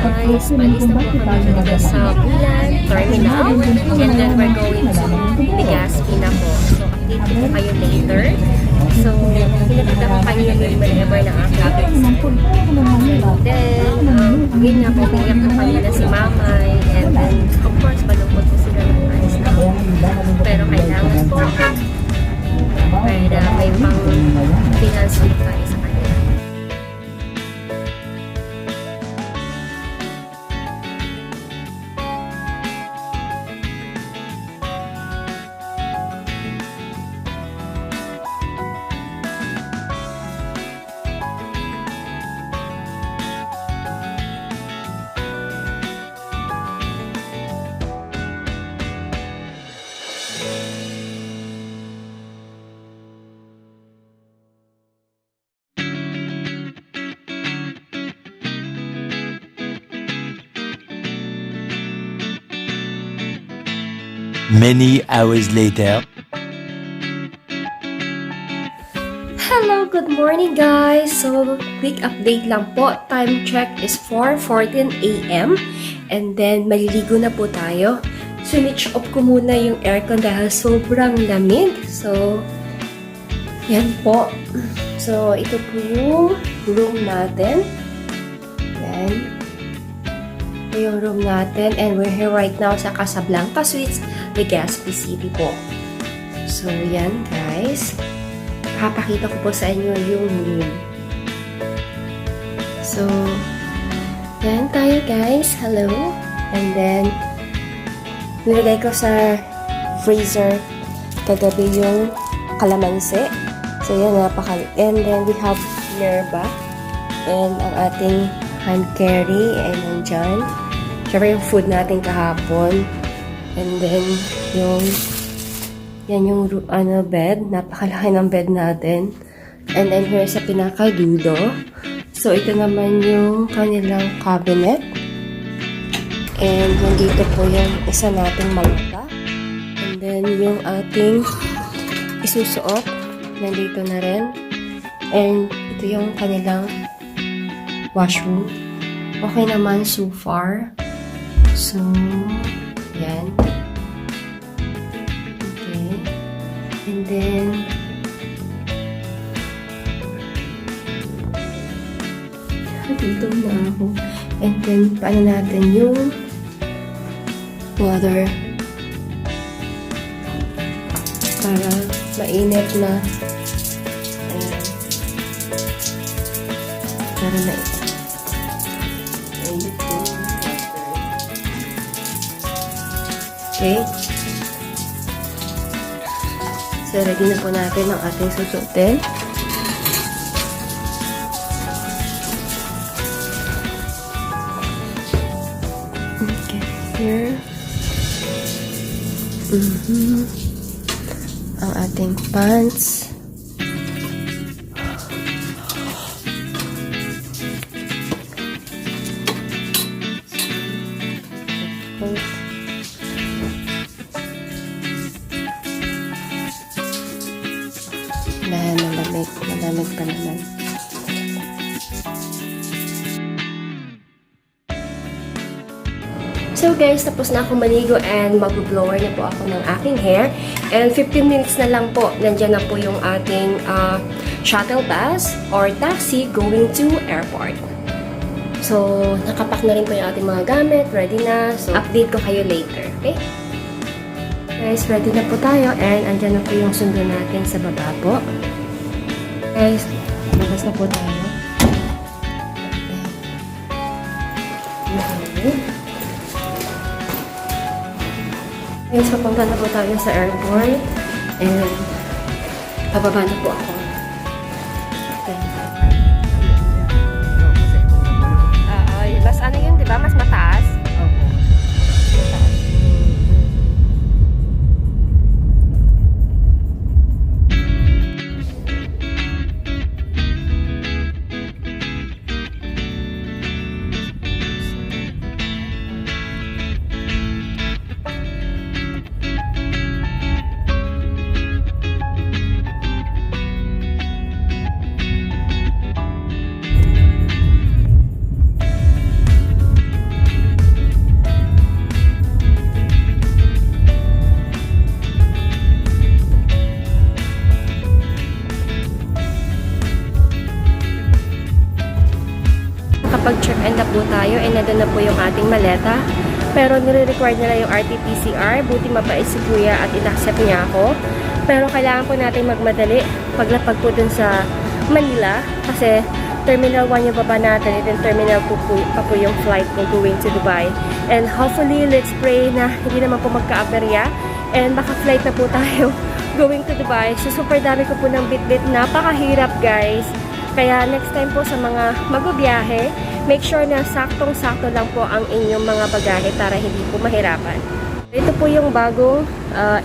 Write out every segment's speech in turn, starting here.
guys, malis na po kami dito sa Bulan Terminal and then we're going to Legazpi na po. So, update ko po kayo later. So, pinakita ko kayo yung whenever na aking then, yun nga po, bigyan ko kanina si Mamay and then, of course, malungkot po sila ng ayos na. Pero kailangan po para may pang finance po tayo sa kanila. Many hours later. Hello, good morning guys! So, quick update lang po. Time check is 4:14 AM and then maliligo na po tayo. Switch off ko muna yung aircon dahil sobrang lamig. So, yan po. So, ito po yung room natin. Yan. Ito yung room natin and we're here right now sa Casablanca Suites, Legazpi City po. So, yan guys. Papakita ko po sa inyo yung room. So, yan tayo guys. Hello. And then, nilagay ko sa freezer kagabi yung kalamansi. So, yan and then, we have yerba. And ang ating hand carry. And nandyan. Siyempre yung food natin kahapon. And then, yan yung bed. Napakalaki ng bed natin. And then, here sa pinakadulo. So, ito naman yung kanilang cabinet. And nandito po yung isa nating malata. And then, yung ating isusuot. Nandito na rin. And ito yung kanilang washroom. Okay naman so far. So, yan. Okay. And then, dito na ako. And then, paano natin yung water para mainit na ayan. Para na mainit yung water. Okay. So, ready na po natin ang ating susuotin. Okay, here. Ang ating pants. Malamig pa naman. So guys, tapos na ako maligo and mag-blower na po ako ng aking hair. And 15 minutes na lang po, nandyan na po yung ating shuttle bus or taxi going to airport. So, nakapack na rin po yung ating mga gamit. Ready na. So, update ko kayo later. Okay? Guys, ready na po tayo. And andyan na po yung sundo natin sa baba po. Guys, labas na po tayo. Okay. Guys, papunta na po tayo sa airport. And, bababa na po ako. Mas ano yun, di ba? Mas mataas? nakapag-check-in na po tayo and nandun na po yung ating maleta. Pero nire-require nila yung RT-PCR. Buti mabait si Kuya at in-accept niya ako. Pero kailangan po natin magmadali paglapag po dun sa Manila kasi Terminal 1 yung baba natin, and Terminal 2 pa po yung flight ko going to Dubai. And hopefully, let's pray na hindi naman po magka-aberya and maka-flight na po tayo going to Dubai. So, super dami ko po ng bit-bit. Napakahirap, guys. Kaya next time po sa mga magbabiyahe, make sure na saktong-sakto lang po ang inyong mga bagahe para hindi po mahirapan. Ito po yung bagong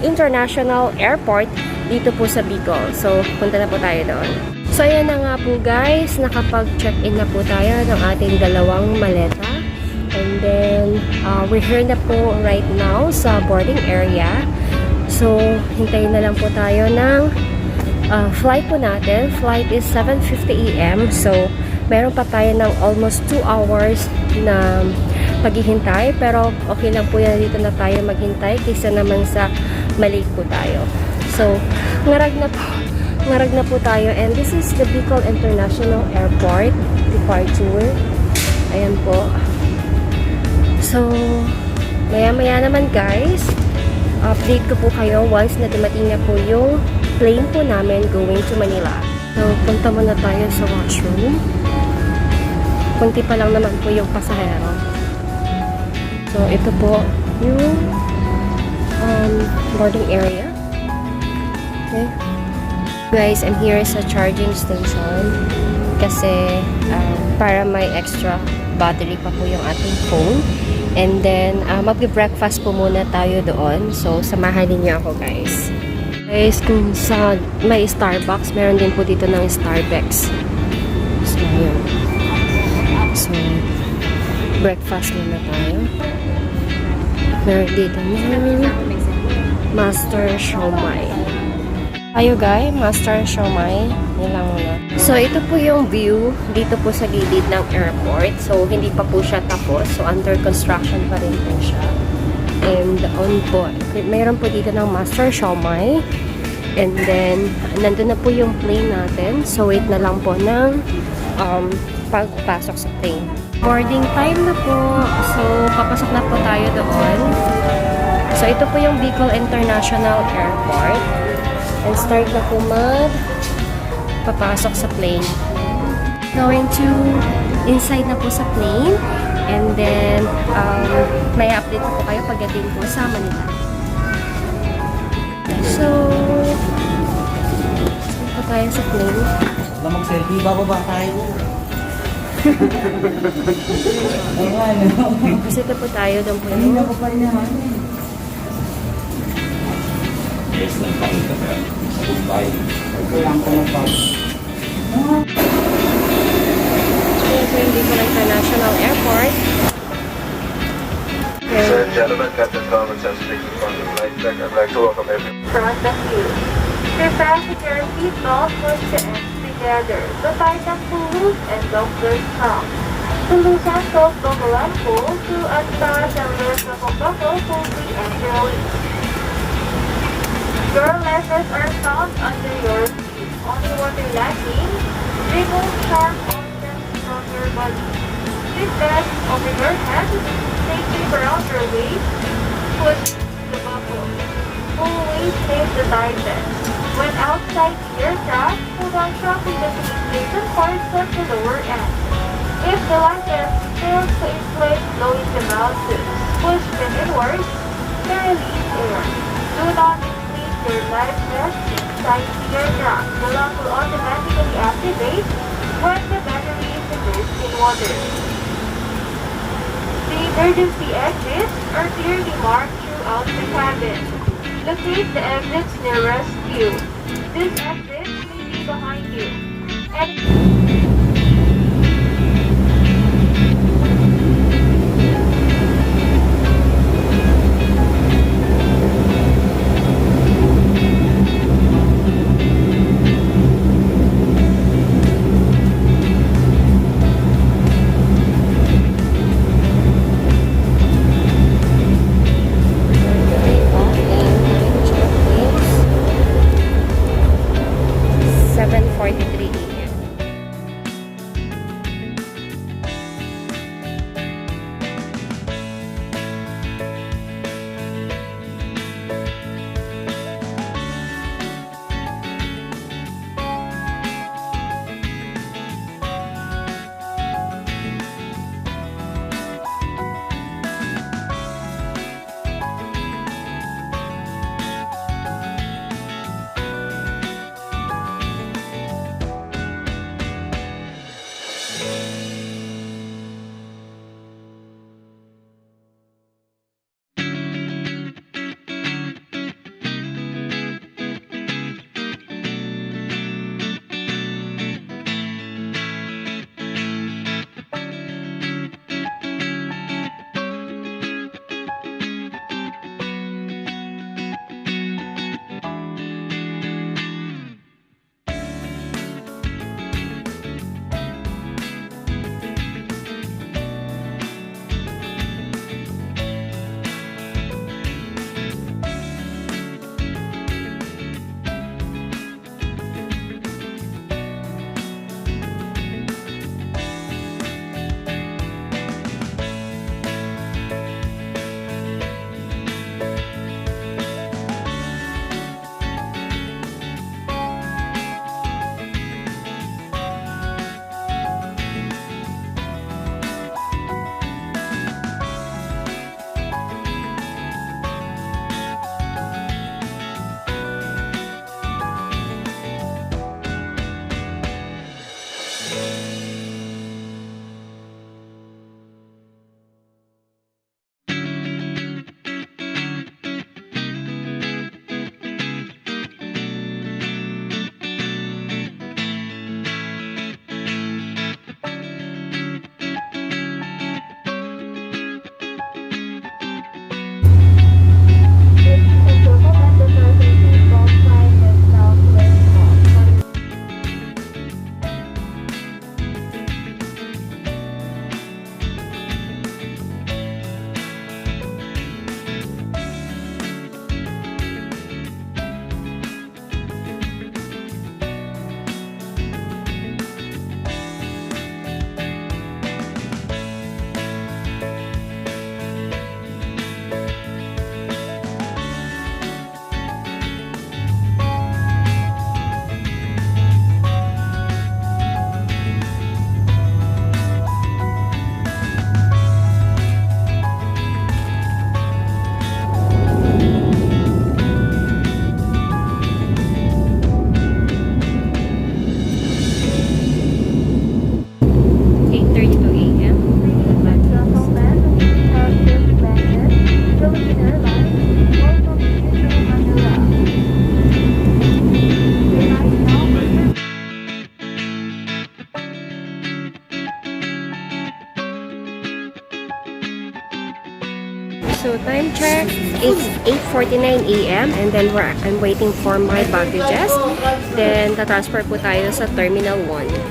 international airport dito po sa Bicol. So, punta na po tayo doon. So, ayan na nga po guys, nakapag-check-in na po tayo ng ating dalawang maleta. And then, we're here na po right now sa boarding area. So, hintayin na lang po tayo ng flight po natin. Flight is 7:50 AM. So, meron pa tayo ng almost 2 hours na paghihintay. Pero, okay lang po yan, dito na tayo maghintay kaysa naman sa mali po tayo. So, ngarag na po tayo, and this is the Bicol International Airport departure. Ayan po. So, maya-maya naman guys, update ko po kayo once na dumating na po yung plane po namin going to Manila. So, punta muna tayo sa washroom. Kunti pa lang naman po yung pasahero. So, ito po yung boarding area. Okay. Guys, I'm here sa charging station kasi para may extra battery pa po yung ating phone. And then, mag-breakfast po muna tayo doon. So, samahan niyo ako, guys. Guys, kung sa may Starbucks, meron din po dito ng Starbucks. So, yun. So, breakfast muna tayo. Meron dito ng Master Siomai. Tayo guys, Master Siomai. Yun lang muna. So, ito po yung view dito po sa gilid ng airport. So, hindi pa po siya tapos. So, under construction pa rin po siya. And on po, mayroon po dito ng Master Siomai. And then, nandun na po yung plane natin. So, wait na lang po ng pagpasok sa plane. Boarding time na po. So, papasok na po tayo doon. So, ito po yung Bicol International Airport. And start na po papasok sa plane. Going to inside na po sa plane. And then, may update po kayo pagdating po sa Manila. So, saan po tayo sa plane? Ba mag-selfie, bababa tayo. Kasi ito po tayo, doon po Hindi na yung ko pa rin naman. Yes, lang tayo kami sa Dubai. Kailangan ko magpag. ito yung Bicol International Airport. Ladies and gentlemen, Captain Thomas has speaking from the flight deck. I'd like to welcome everyone. Front of you. Your passenger seatbelt push the ends together. The tighten pull and lock the strap. To loosen soft buckle and pull, to attach and lift the buckle, pull the and release. Your levers are found under your seat. On the water landing, remove sharp objects from your body. Keep that over your head, safely around your waist, push the buckle. Pull weight save the tighten. When outside the aircraft, pull down sharply the inflation parts of the lower end. If the license fails to inflate, blowing the mouth push them inwards to release air. Do not inflate your life vest inside the aircraft. The lock will automatically activate when the battery is immersed in water. The emergency exits are clearly marked throughout the cabin. Locate the exits nearest you. This exit may be behind you. So, time check, it's 8:49 a.m. and then I'm waiting for my baggages. Then, tatransfer po tayo sa Terminal 1.